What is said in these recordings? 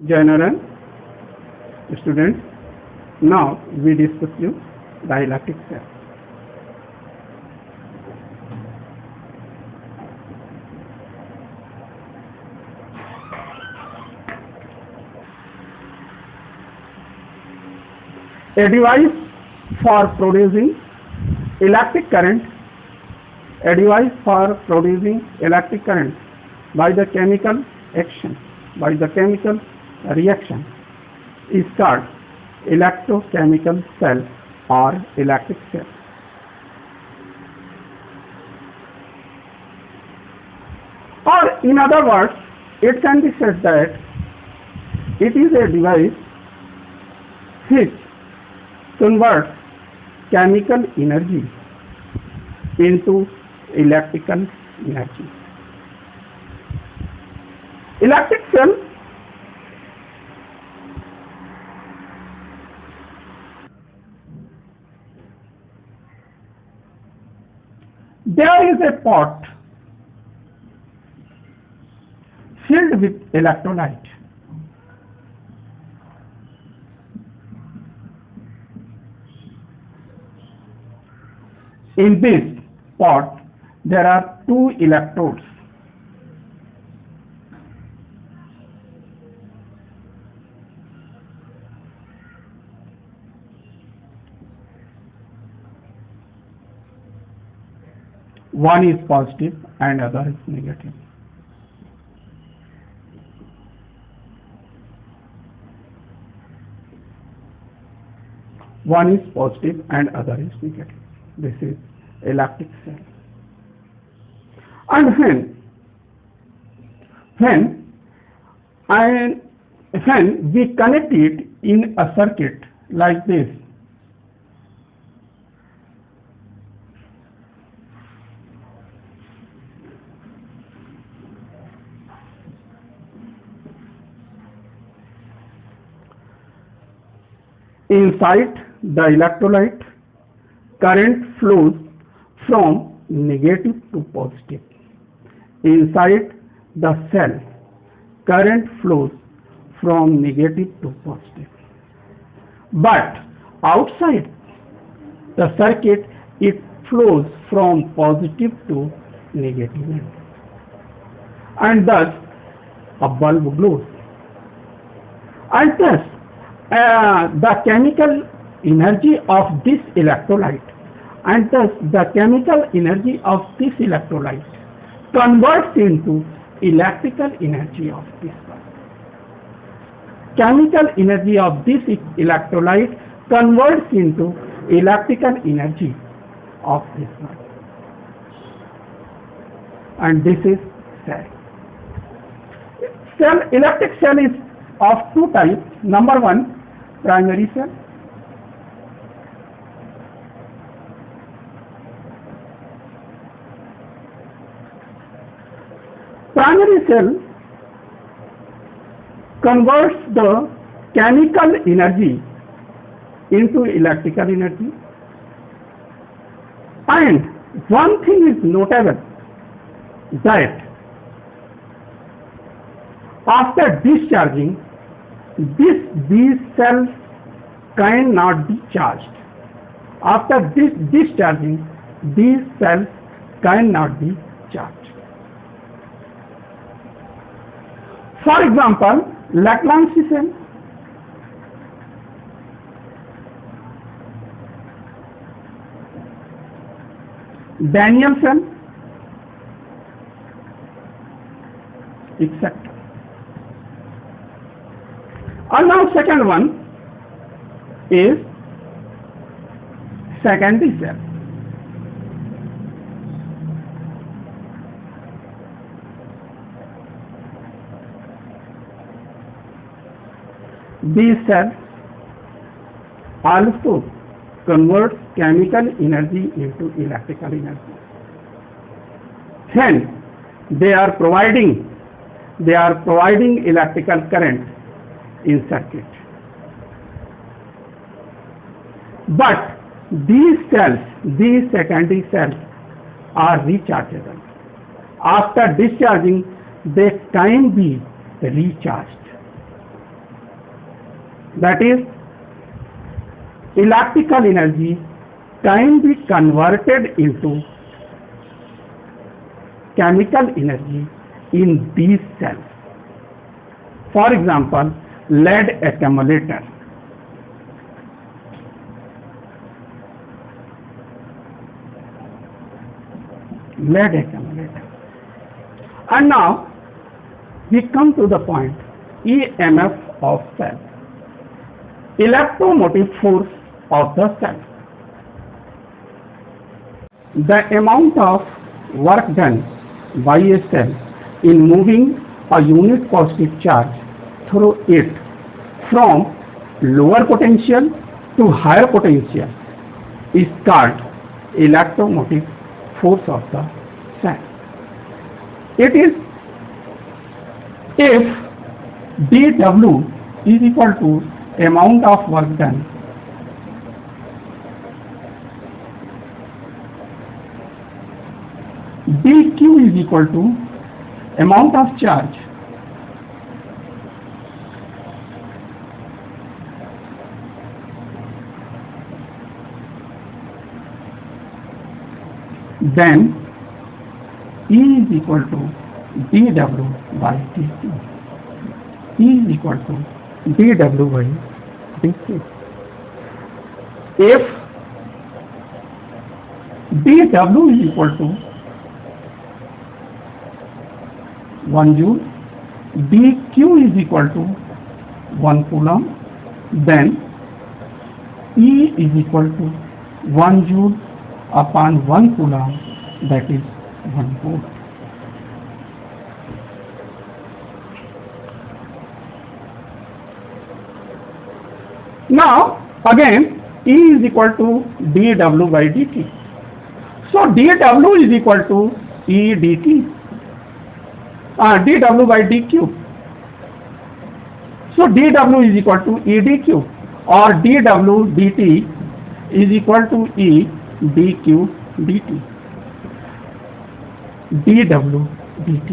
General students, now we discuss you the electric cell. A device for producing electric current, a device for producing electric current by the chemical action, by the chemical reaction is called electrochemical cell or electric cell. Or in other words, it can be said that it is a device which converts chemical energy into electrical energy. Electric cell there is a pot filled with electrolyte. In this pot there are two electrodes. One is positive and other is negative. One is positive and other is negative. This is electric cell. And when we connect it in a circuit like this, inside the electrolyte, current flows from negative to positive. Inside the cell, current flows from negative to positive. But outside the circuit, it flows from positive to negative. And thus, a bulb glows. And thus, the chemical energy of this electrolyte and thus the chemical energy of this electrolyte converts into electrical energy of this one. Chemical energy of this electrolyte converts into electrical energy of this one. And this is cell. Electric cell is of two types. Number one, primary cell. Primary cell converts the chemical energy into electrical energy. And one thing is notable, that after discharging, these cells cannot be charged. After discharging, these cells cannot be charged. For example, Lagrange cell, Daniell cell, etc. And now second one is secondary cell. These cells also convert chemical energy into electrical energy. Hence, they are providing electrical current in circuit. But these cells, these secondary cells are rechargeable. After discharging, they can be recharged. That is, electrical energy can be converted into chemical energy in these cells. For example, lead accumulator. Lead accumulator. And now we come to the point EMF of cell. Electromotive force of the cell. The amount of work done by a cell in moving a unit positive charge through it from lower potential to higher potential is called electromotive force of the cell. It is if dW is equal to amount of work done dQ is equal to amount of charge then E is equal to dW by dQ. E is equal to dW by dQ. If dW is equal to 1 joule, dQ is equal to 1 coulomb, then E is equal to 1 joule upon 1 coulomb, that is 1 volt. Now again E is equal to dW by dt. So dW is equal to E dt. dW by dQ. So dW is equal to E dQ, or dW dt is equal to E dQ dt. dW dt.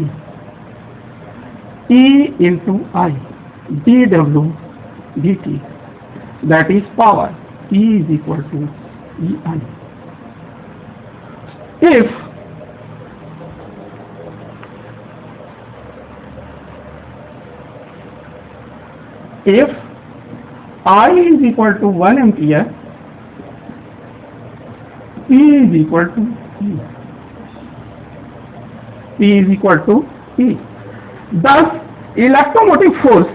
E into I, dW dt, that is power. E is equal to EI. If I is equal to 1 ampere, P is equal to E. P is equal to E. Thus, electromotive force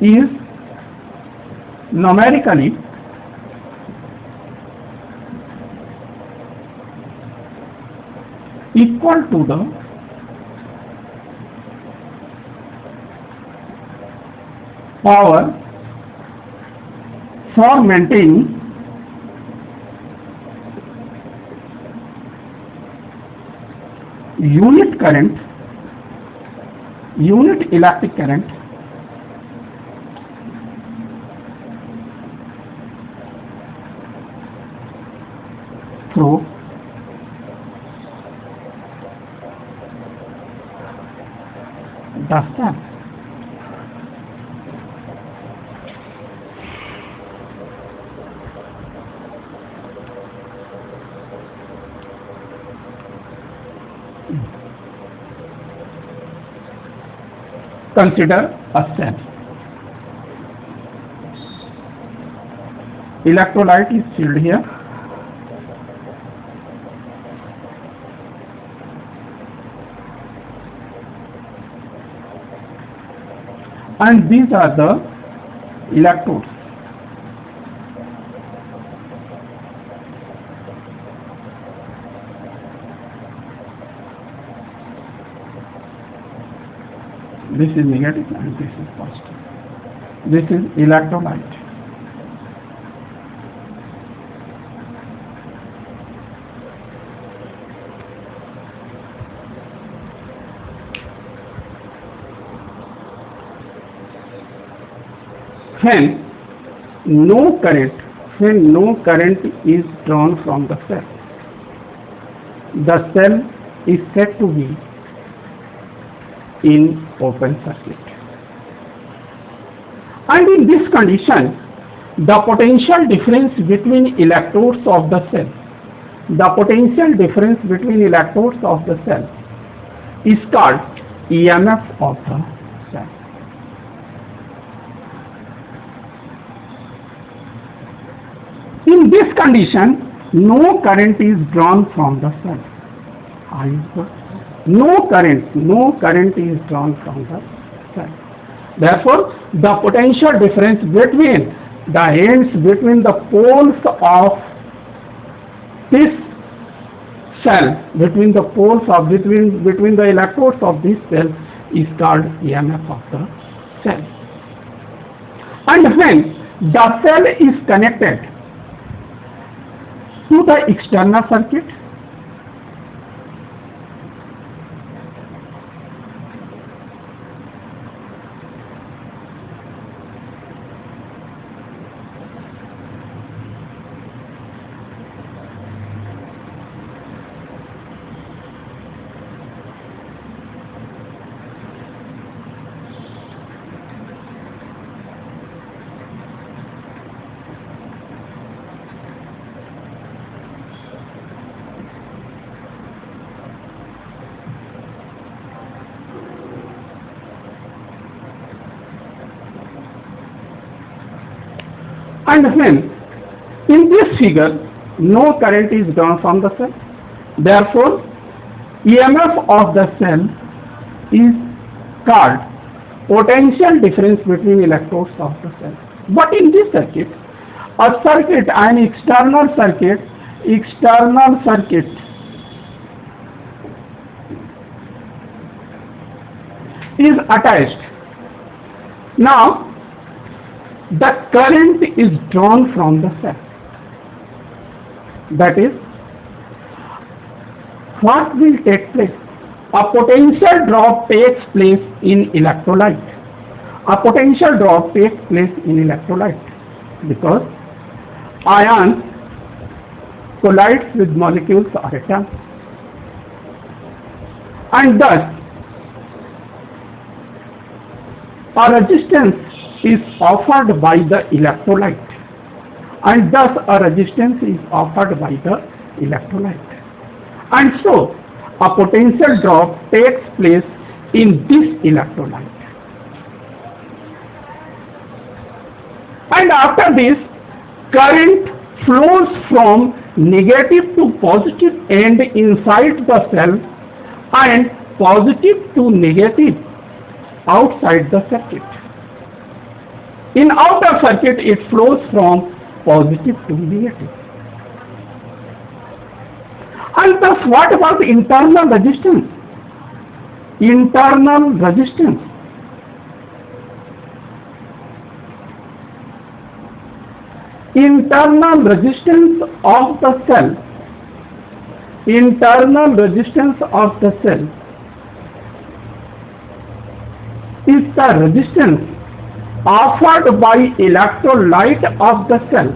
is numerically equal to the power for maintaining unit current, unit electric current through the cell. Consider a cell. Electrolyte is filled here. And these are the electrodes. This is negative and this is positive. This is electrolyte. Hence, no current when no current is drawn from the cell. The cell is said to be in open circuit. And in this condition, the potential difference between electrodes of the cell, is called EMF of the cell. In this condition, no current is drawn from the cell. No current is drawn from the cell. Therefore, the potential difference between the ends between the poles of this cell, between the electrodes of this cell, is called EMF of the cell. And when the cell is connected to the external circuit, and when in this figure no current is drawn from the cell, therefore EMF of the cell is called potential difference between electrodes of the cell. But in this circuit, an external circuit is attached. Now the current is drawn from the cell. That is, what will take place? A potential drop takes place in electrolyte. Because ions collides with molecules or atoms, and thus a resistance is offered by the electrolyte, and so a potential drop takes place in this electrolyte. And after this, current flows from negative to positive end inside the cell and positive to negative outside the circuit. In outer circuit, it flows from positive to negative. And thus, what about internal resistance? Internal resistance of the cell. Is the resistance offered by electrolyte of the cell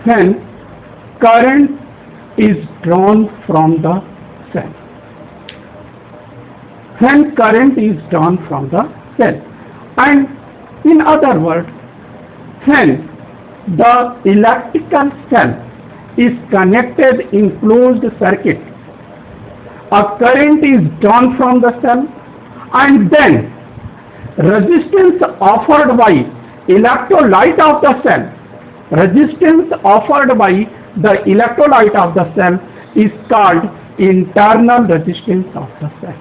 when current is drawn from the cell. And in other words, when the electrical cell is connected in closed circuit, a current is drawn from the cell, and then resistance offered by electrolyte of the cell is called internal resistance of the cell.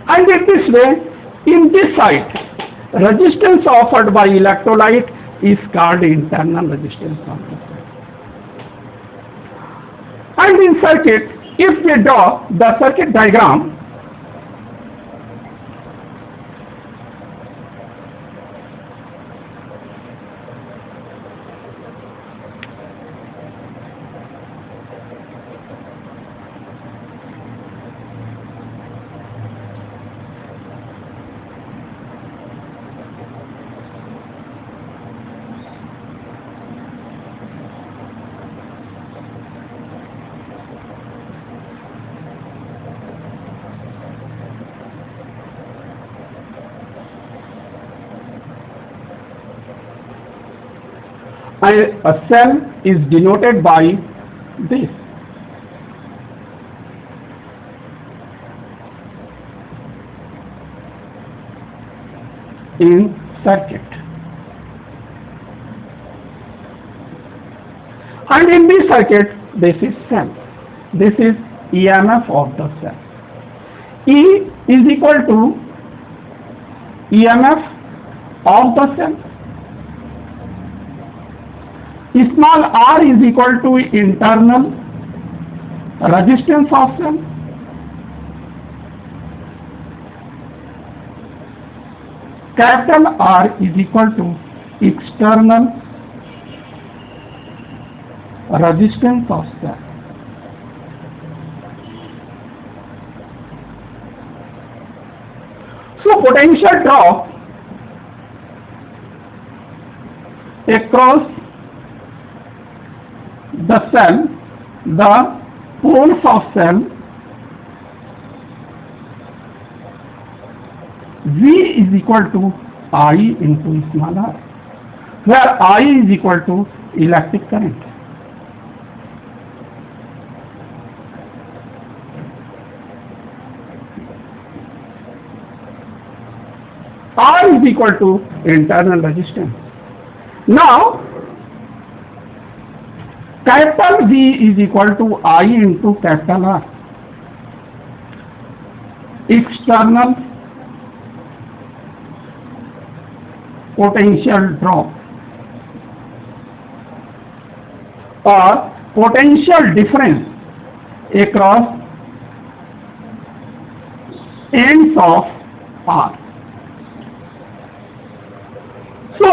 And in this way, in this side, resistance offered by electrolyte is called internal resistance of the cell. And in circuit, if we draw the circuit diagram, a cell is denoted by this. In circuit, and in this circuit, this is cell. This is EMF of the cell. E is equal to EMF of the cell. Small r is equal to internal resistance of cell. Capital R is equal to external resistance of cell. So potential drop across the cell, the poles of cell, V is equal to I into small r, where I is equal to electric current. R is equal to internal resistance. Now, capital V is equal to I into capital R. External potential drop or potential difference across ends of R. So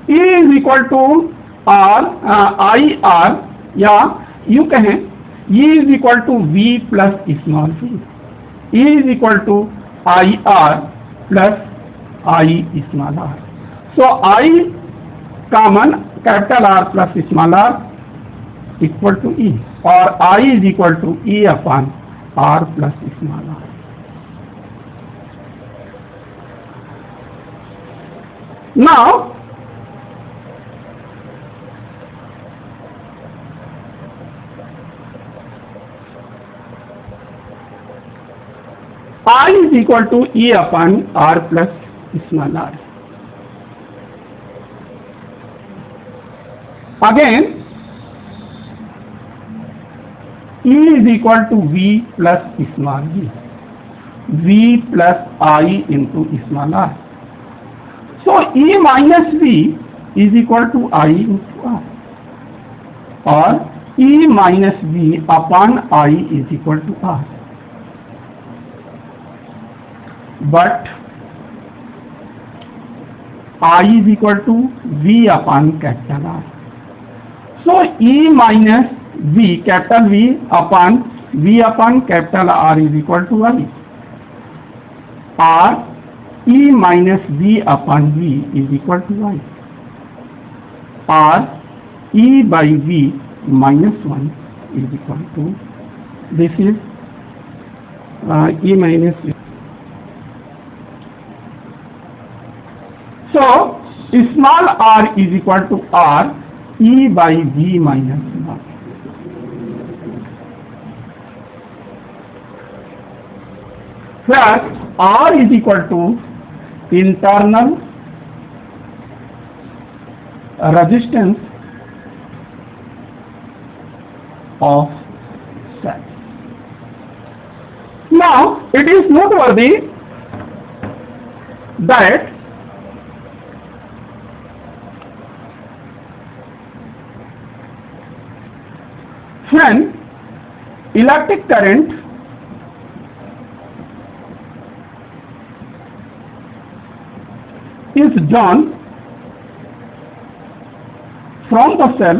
E is equal to IR, या you कहें E is equal to V plus small v. E is equal to IR plus I small r. So I common, capital R plus small r equal to E, or I is equal to E upon R plus small r. Now I is equal to E upon R plus small r. Again, E is equal to V plus small v. V plus I into small r. So E minus V is equal to I into R, or E minus V upon I is equal to R. But I is equal to V upon capital R. So E minus V, capital V upon capital R is equal to I. R E minus V upon V is equal to I. R E by V minus 1 is equal to, this is E minus V. So small r is equal to R E by V minus 1. Where R is equal to internal resistance of cell. Now it is noteworthy that when electric current is drawn from the cell,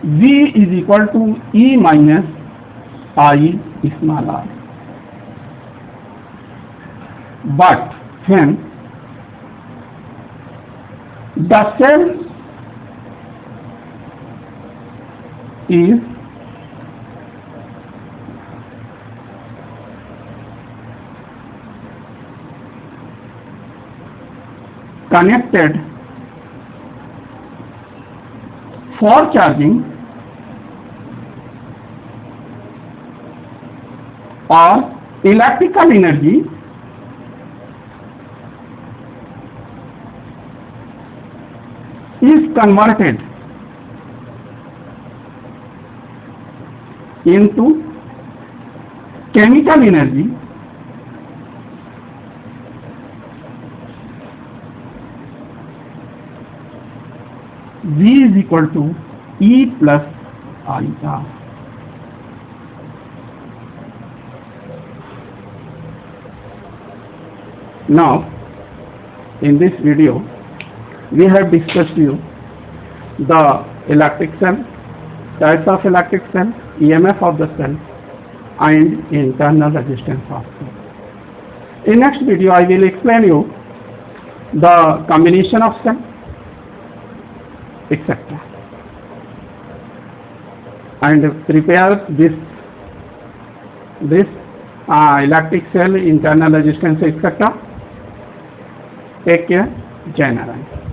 V is equal to E minus I small r. But when the cell is connected for charging or electrical energy is converted into chemical energy V is equal to E plus IR. Now, in this video, we have discussed you the electric cell, types of electric cell, EMF of the cell, and internal resistance of cell. In next video, I will explain you the combination of cell, etc. and prepare this electric cell, internal resistance, etc. Take care. Jai Narayana.